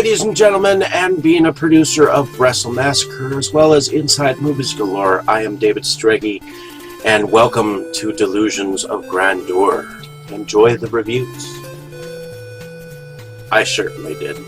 ladies and gentlemen, and being a producer of Vancil Massacre as well as Inside Movies Galore, I am David Strege, and welcome to Delusions of Grandeur. Enjoy the reviews. I certainly did.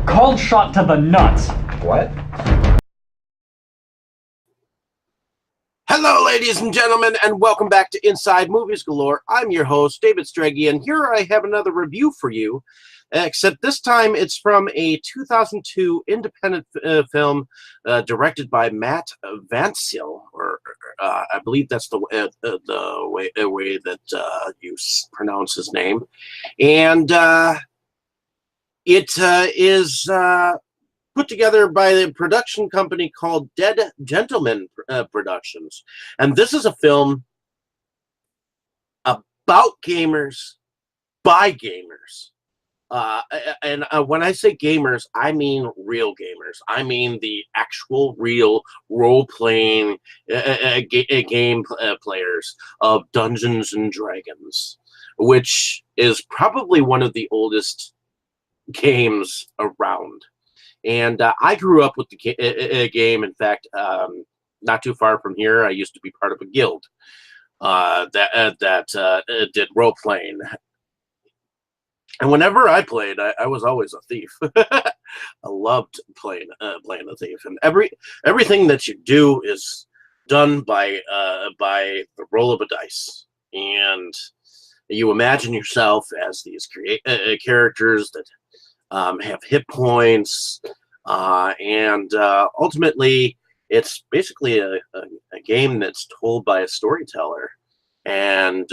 Cold shot to the nuts. What? Hello, ladies and gentlemen, and welcome back to Inside Movies Galore. I'm your host, David Strege, and here I have another review for you, except this time it's from a 2002 independent film directed by Matt Vancil, or I believe that's the way that you pronounce his name, and it is put together by the production company called Dead Gentleman Productions. And this is a film about gamers, by gamers. And when I say gamers, I mean real gamers. I mean the actual real role-playing game players of Dungeons and Dragons, which is probably one of the oldest games around. And I grew up with the game. In fact, not too far from here, I used to be part of a guild that did role playing. And whenever I played, I was always a thief. I loved playing a thief, and everything that you do is done by the roll of a dice, and you imagine yourself as these characters that have hit points, and ultimately it's basically a game that's told by a storyteller, and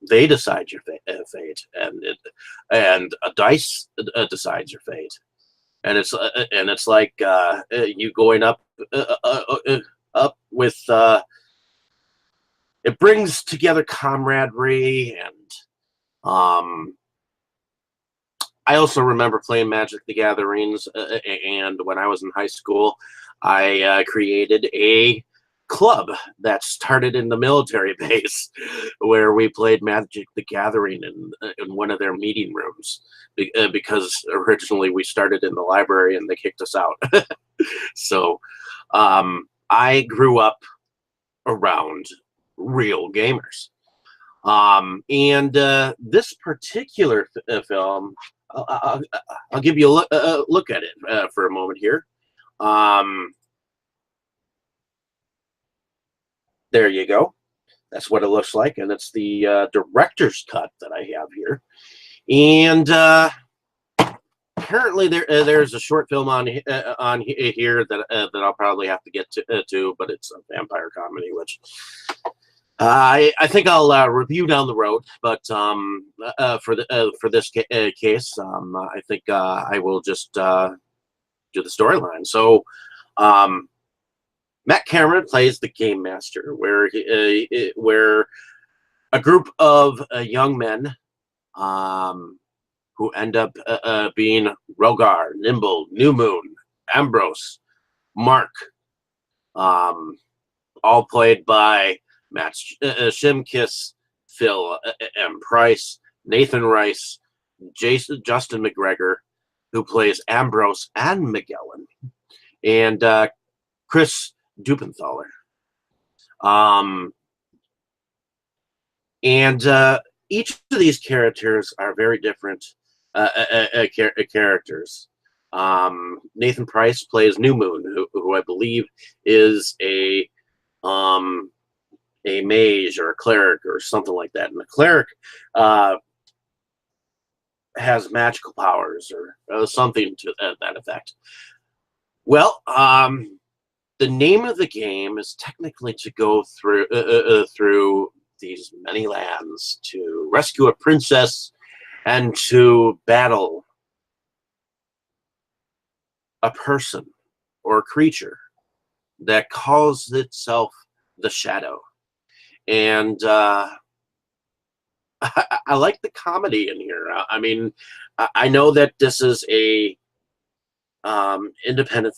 they decide your fate, and a dice decides your fate, and it's like you going up with it brings together camaraderie, and I also remember playing Magic the Gatherings, and when I was in high school, I created a club that started in the military base where we played Magic the Gathering in one of their meeting rooms, because originally we started in the library and they kicked us out. So I grew up around real gamers. And this particular film, I'll give you a look at it for a moment here. There you go. That's what it looks like, and it's the director's cut that I have here. And apparently there's a short film on here that I'll probably have to get to, but it's a vampire comedy, which I think I'll review down the road, but for this case, I think I will just do the storyline. So, Matt Cameron plays the game master, where a group of young men who end up being Rogar, Nimble, New Moon, Ambrose, Mark, all played by Matt Shimkiss, Phil M. Price, Nathan Rice, Justin McGregor, who plays Ambrose and Magellan, and Chris Dupenthaler. And each of these characters are very different characters. Nathan Price plays New Moon, who I believe is a mage or a cleric or something like that. And the cleric has magical powers or something to that effect. Well, the name of the game is technically to go through these many lands to rescue a princess and to battle a person or a creature that calls itself the Shadow. And I like the comedy in here. I mean, I know that this is a independent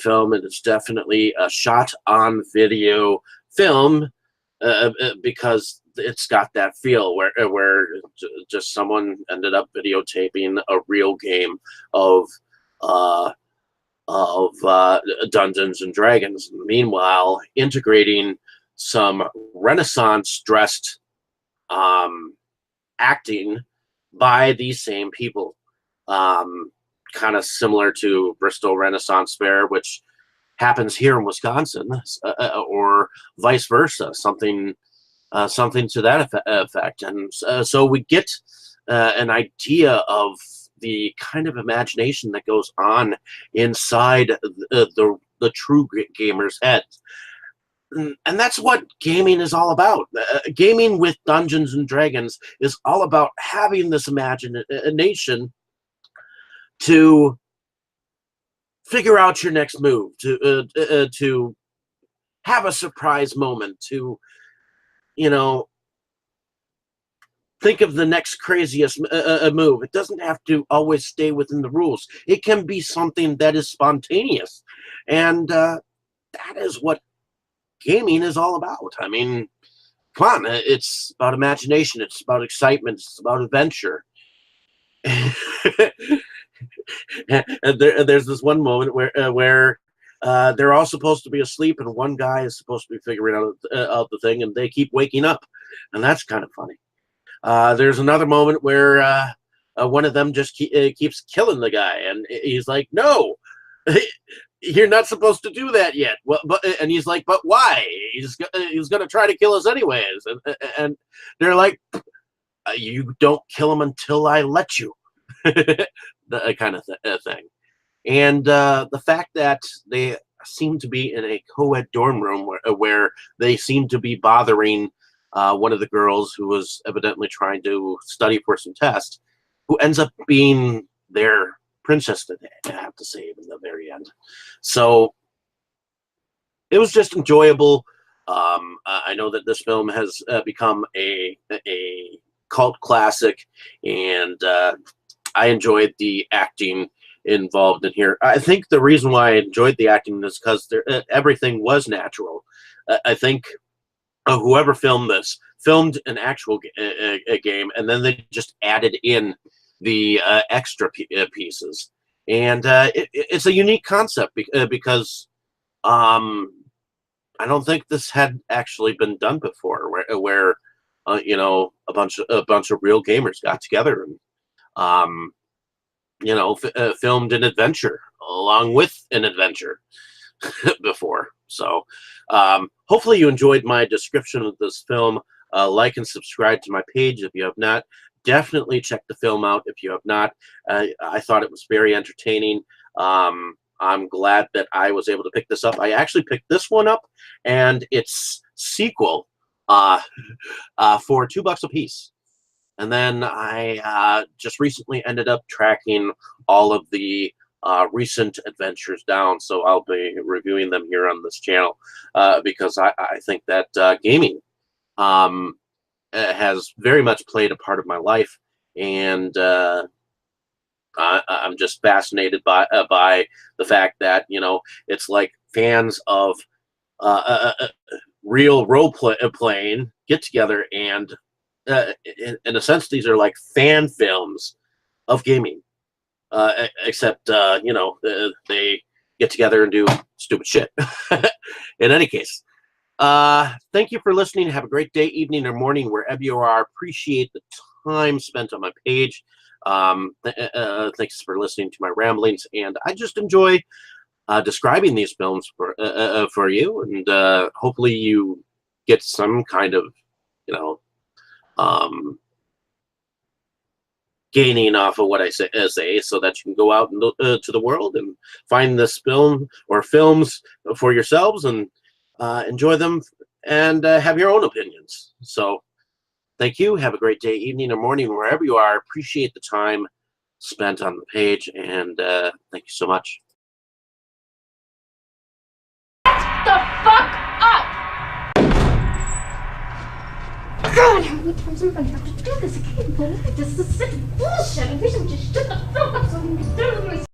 film, and it's definitely a shot on video film because it's got that feel where just someone ended up videotaping a real game of Dungeons and Dragons. Meanwhile, integrating some Renaissance dressed acting by these same people. Kind of similar to Bristol Renaissance Fair, which happens here in Wisconsin, or vice versa, something to that effect. And so we get an idea of the kind of imagination that goes on inside the true gamer's head. And that's what gaming is all about. Gaming with Dungeons and Dragons is all about having this imagination to figure out your next move, to have a surprise moment, to, you know, think of the next craziest move. It doesn't have to always stay within the rules. It can be something that is spontaneous. And that is what gaming is all about. I mean, come on, it's about imagination. It's about excitement. It's about adventure. And there's this one moment where they're all supposed to be asleep, and one guy is supposed to be figuring out the thing, and they keep waking up, and that's kind of funny. There's another moment where one of them just keeps killing the guy, and he's like, "No, you're not supposed to do that yet." Well, and he's like, "But why? He's going to try to kill us anyways." And they're like, "You don't kill him until I let you." The kind of thing. And the fact that they seem to be in a co-ed dorm room where they seem to be bothering one of the girls who was evidently trying to study for some test, who ends up being their princess that they have to save in the very end. So it was just enjoyable. I know that this film has become a cult classic, and I enjoyed the acting involved in here. I think the reason why I enjoyed the acting is because everything was natural. I think whoever filmed this filmed an actual game, and then they just added in the extra pieces. And it's a unique concept because I don't think this had actually been done before, where you know, a bunch of real gamers got together and you know, filmed an adventure along with an adventure before. So hopefully you enjoyed my description of this film. Like and subscribe to my page if you have not. Definitely check the film out if you have not. I thought it was very entertaining. I'm glad that I was able to pick this up. I actually picked this one up and its sequel for $2 a piece. And then I just recently ended up tracking all of the recent adventures down, so I'll be reviewing them here on this channel because I think that gaming has very much played a part of my life, and I'm just fascinated by the fact that, you know, it's like fans of real role playing get together and in a sense, these are like fan films of gaming, except, you know, they get together and do stupid shit. In any case, thank you for listening. Have a great day, evening, or morning, wherever you are. Appreciate the time spent on my page. Thanks for listening to my ramblings, and I just enjoy describing these films for you, and hopefully you get some kind of, you know, um, gaining off of what I say, so that you can go out to the world and find this film or films for yourselves and enjoy them and have your own opinions. So thank you. Have a great day, evening, or morning, wherever you are. Appreciate the time spent on the page, and thank you so much. The fuck up! God, how many times am I going to have to do this again? This is such bullshit. I wish I would just shut the fuck up so I can do this.